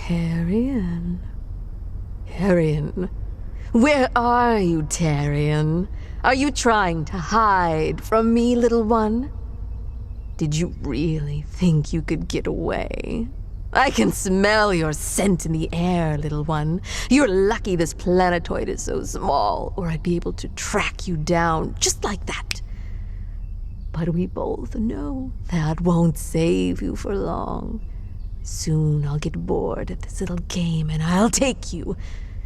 Tarian. Tarian. Where are you, Tarian? Are you trying to hide from me, little one? Did you really think you could get away? I can smell your scent in the air, little one. You're lucky this planetoid is so small, or I'd be able to track you down just like that. But we both know that won't save you for long. Soon I'll get bored of this little game and I'll take you.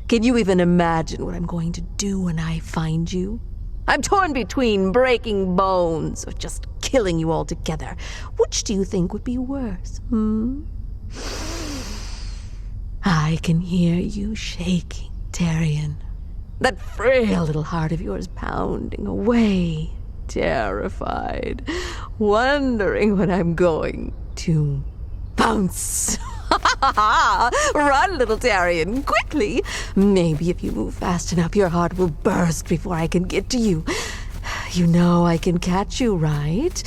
Can you even imagine what I'm going to do when I find you? I'm torn between breaking bones or just killing you altogether. Which do you think would be worse, I can hear you shaking, Tarian. That frail little heart of yours pounding away, terrified, wondering when I'm going to bounce. Run, little Tarian, quickly. Maybe if you move fast enough, your heart will burst before I can get to you. You know I can catch you, right?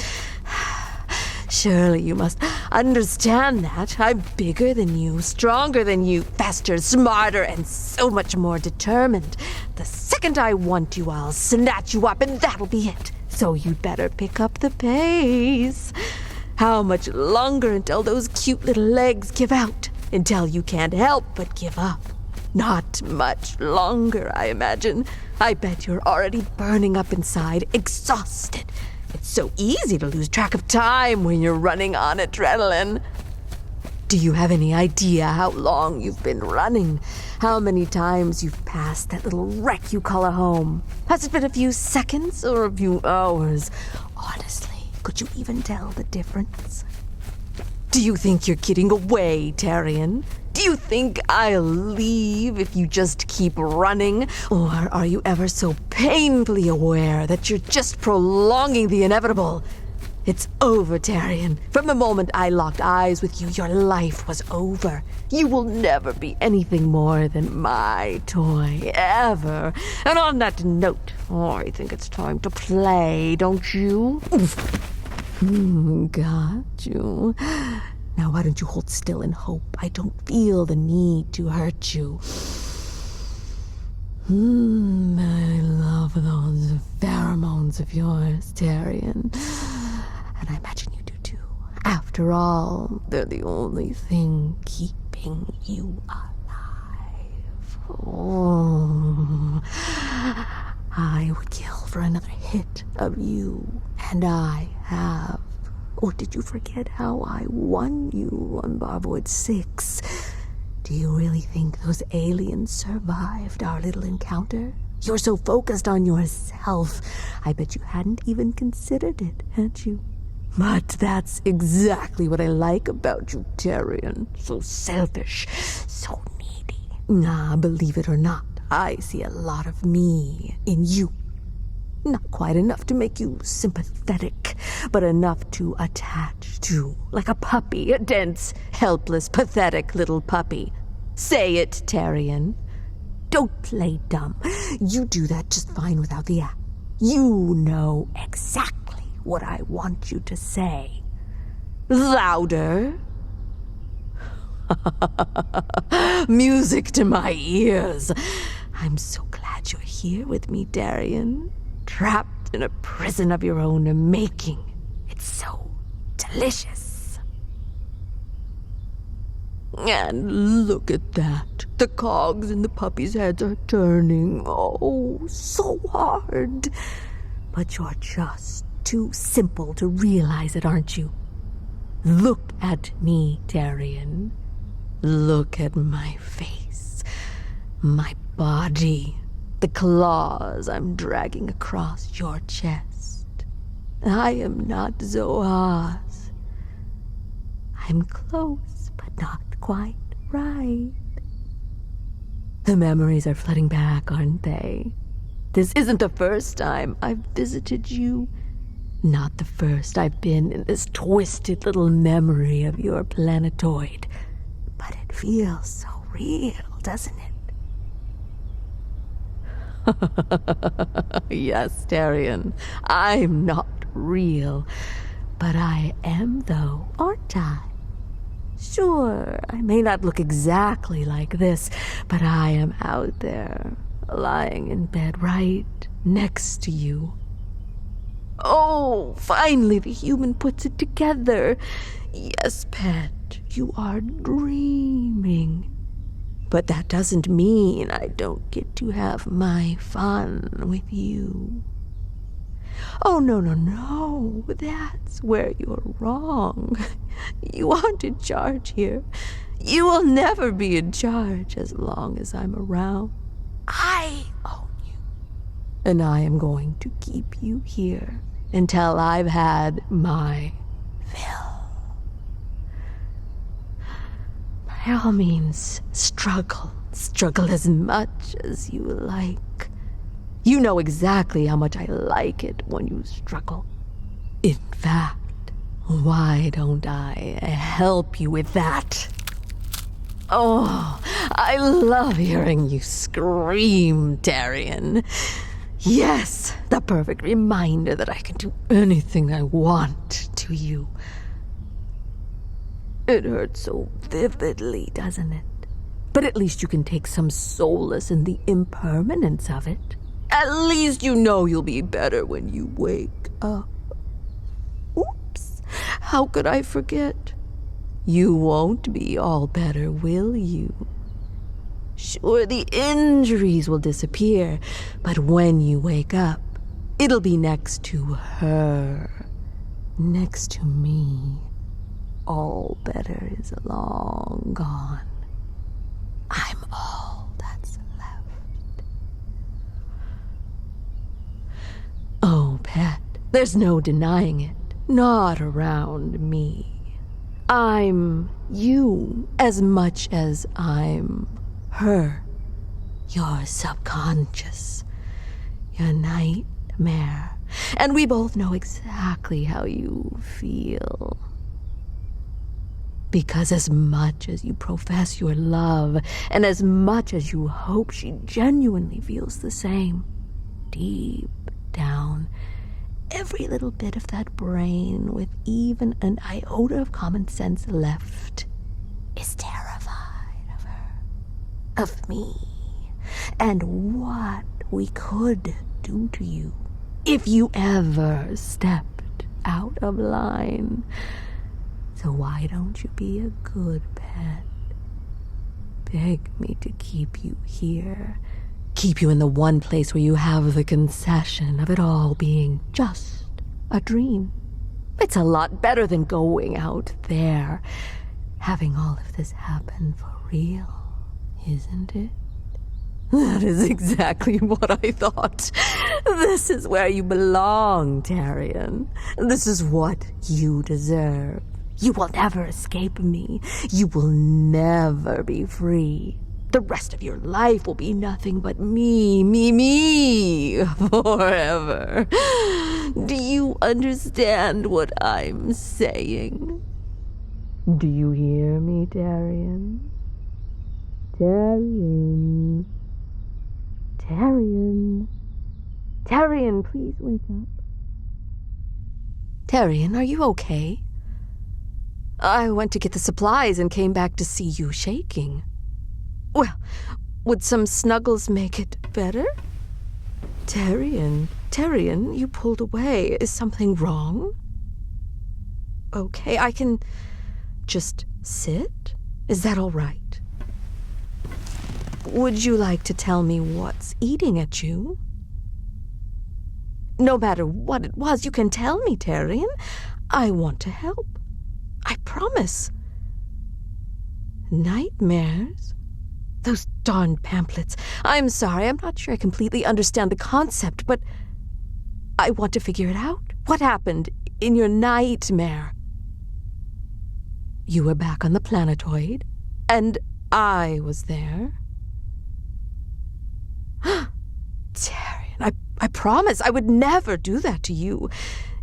Surely you must understand that. I'm bigger than you, stronger than you, faster, smarter, and so much more determined. The second I want you, I'll snatch you up, and that'll be it. So you'd better pick up the pace. How much longer until those cute little legs give out? Until you can't help but give up? Not much longer, I imagine. I bet you're already burning up inside, exhausted. It's so easy to lose track of time when you're running on adrenaline. Do you have any idea how long you've been running? How many times you've passed that little wreck you call a home? Has it been a few seconds or a few hours? Honestly, could you even tell the difference? Do you think you're getting away, Tarian? Do you think I'll leave if you just keep running? Or are you ever so painfully aware that you're just prolonging the inevitable? It's over, Tarian. From the moment I locked eyes with you, your life was over. You will never be anything more than my toy, ever. And on that note, I think it's time to play, don't you? Got you. Now, why don't you hold still and hope I don't feel the need to hurt you? I love those pheromones of yours, Tarian. And I imagine you do too. After all, they're the only thing keeping you alive. Oh, I would kill for another hit of you, and I have. Or did you forget how I won you on Barvoid 6? Do you really think those aliens survived our little encounter? You're so focused on yourself. I bet you hadn't even considered it, had you? But that's exactly what I like about you, Tarian. So selfish, so needy. Nah, believe it or not, I see a lot of me in you. Not quite enough to make you sympathetic, but enough to attach to. Like a puppy, a dense, helpless, pathetic little puppy. Say it, Tarian. Don't play dumb. You do that just fine without the app. You know exactly what I want you to say. Louder. Music to my ears. I'm so glad you're here with me, Tarian. Trapped in a prison of your own making. It's so delicious. And look at that. The cogs in the puppies' heads are turning. Oh, so hard. But you're just too simple to realize it, aren't you? Look at me, Tarian. Look at my face. My body. The claws I'm dragging across your chest. I am not Zoaz. I'm close, but not quite right. The memories are flooding back, aren't they? This isn't the first time I've visited you. Not the first I've been in this twisted little memory of your planetoid. But it feels so real, doesn't it? Yes, Tarian, I'm not real. But I am, though, aren't I? Sure, I may not look exactly like this, but I am out there, lying in bed right next to you. Oh, finally the human puts it together. Yes, pet, you are dreaming. But that doesn't mean I don't get to have my fun with you. Oh, no. That's where you're wrong. You aren't in charge here. You will never be in charge as long as I'm around. I own you. And I am going to keep you here until I've had my fill. By all means, struggle. Struggle as much as you like. You know exactly how much I like it when you struggle. In fact, why don't I help you with that? Oh, I love hearing you scream, Darian. Yes, the perfect reminder that I can do anything I want to you. It hurts so vividly, doesn't it? But at least you can take some solace in the impermanence of it. At least you know you'll be better when you wake up. Oops, how could I forget? You won't be all better, will you? Sure, the injuries will disappear, but when you wake up, it'll be next to her, next to me. All better is long gone. I'm all that's left. Oh, pet, there's no denying it. Not around me. I'm you as much as I'm her. Your subconscious. Your nightmare. And we both know exactly how you feel. Because as much as you profess your love, and as much as you hope she genuinely feels the same, deep down, every little bit of that brain with even an iota of common sense left is terrified of her, of me, and what we could do to you if you ever stepped out of line. So why don't you be a good pet? Beg me to keep you here. Keep you in the one place where you have the concession of it all being just a dream. It's a lot better than going out there, having all of this happen for real, isn't it? That is exactly what I thought. This is where you belong, Darian. This is what you deserve. You will never escape me. You will never be free. The rest of your life will be nothing but me, forever. Do you understand what I'm saying? Do you hear me, Darian? Darian. Darian. Darian, please wake up. Darian, are you okay? I went to get the supplies and came back to see you shaking. Well, would some snuggles make it better? Darian, you pulled away. Is something wrong? Okay, I can just sit? Is that all right? Would you like to tell me what's eating at you? No matter what it was, you can tell me, Darian. I want to help. I promise. Nightmares? Those darn pamphlets. I'm sorry, I'm not sure I completely understand the concept, but I want to figure it out. What happened in your nightmare? You were back on the planetoid, and I was there. Darian, I promise I would never do that to you.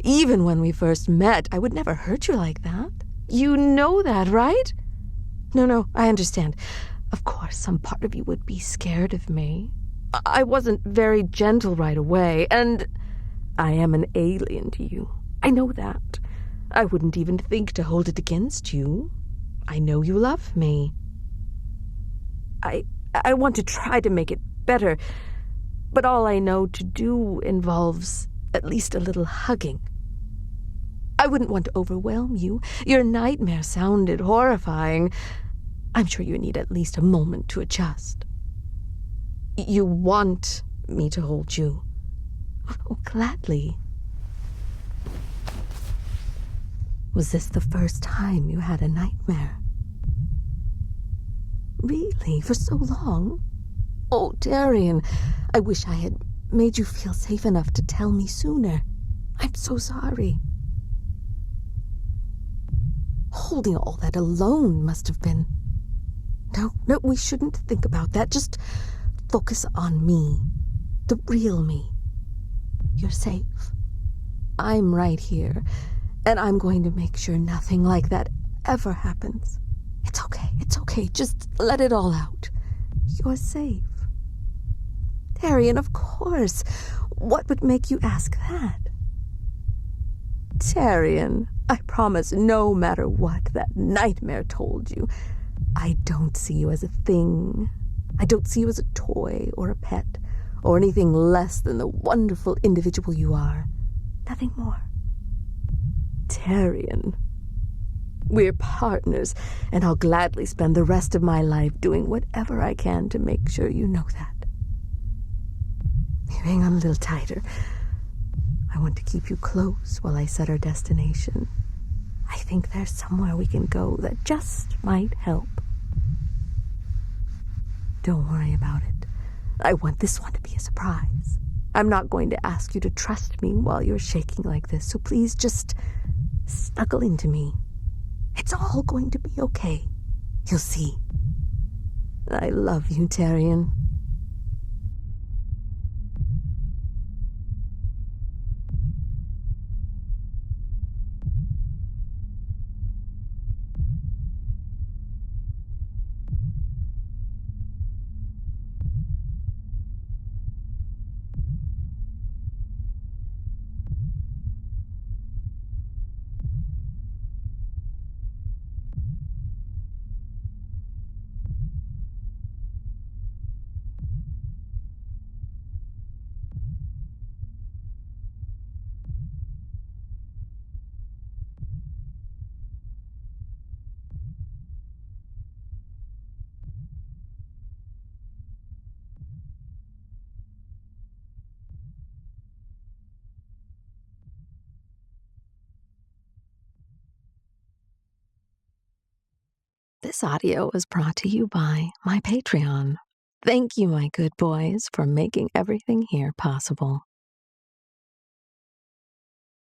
Even when we first met, I would never hurt you like that. You know that, right? No, I understand. Of course, some part of you would be scared of me. I wasn't very gentle right away, and I am an alien to you. I know that. I wouldn't even think to hold it against you. I know you love me. I want to try to make it better, but all I know to do involves at least a little hugging. I wouldn't want to overwhelm you. Your nightmare sounded horrifying. I'm sure you need at least a moment to adjust. You want me to hold you? Oh, gladly. Was this the first time you had a nightmare? Really? For so long? Oh, Darian, I wish I had made you feel safe enough to tell me sooner. I'm so sorry. Holding all that alone must have been... No, we shouldn't think about that. Just focus on me. The real me. You're safe. I'm right here, and I'm going to make sure nothing like that ever happens. It's okay. Just let it all out. You're safe. Darian, of course. What would make you ask that? Darian, I promise no matter what that nightmare told you, I don't see you as a thing. I don't see you as a toy or a pet or anything less than the wonderful individual you are. Nothing more. Darian, we're partners, and I'll gladly spend the rest of my life doing whatever I can to make sure you know that. Hang on a little tighter. I want to keep you close while I set our destination. I think there's somewhere we can go that just might help. Don't worry about it. I want this one to be a surprise. I'm not going to ask you to trust me while you're shaking like this, so please just snuggle into me. It's all going to be okay. You'll see. I love you, Darian. This audio was brought to you by my Patreon. Thank you, my good boys, for making everything here possible.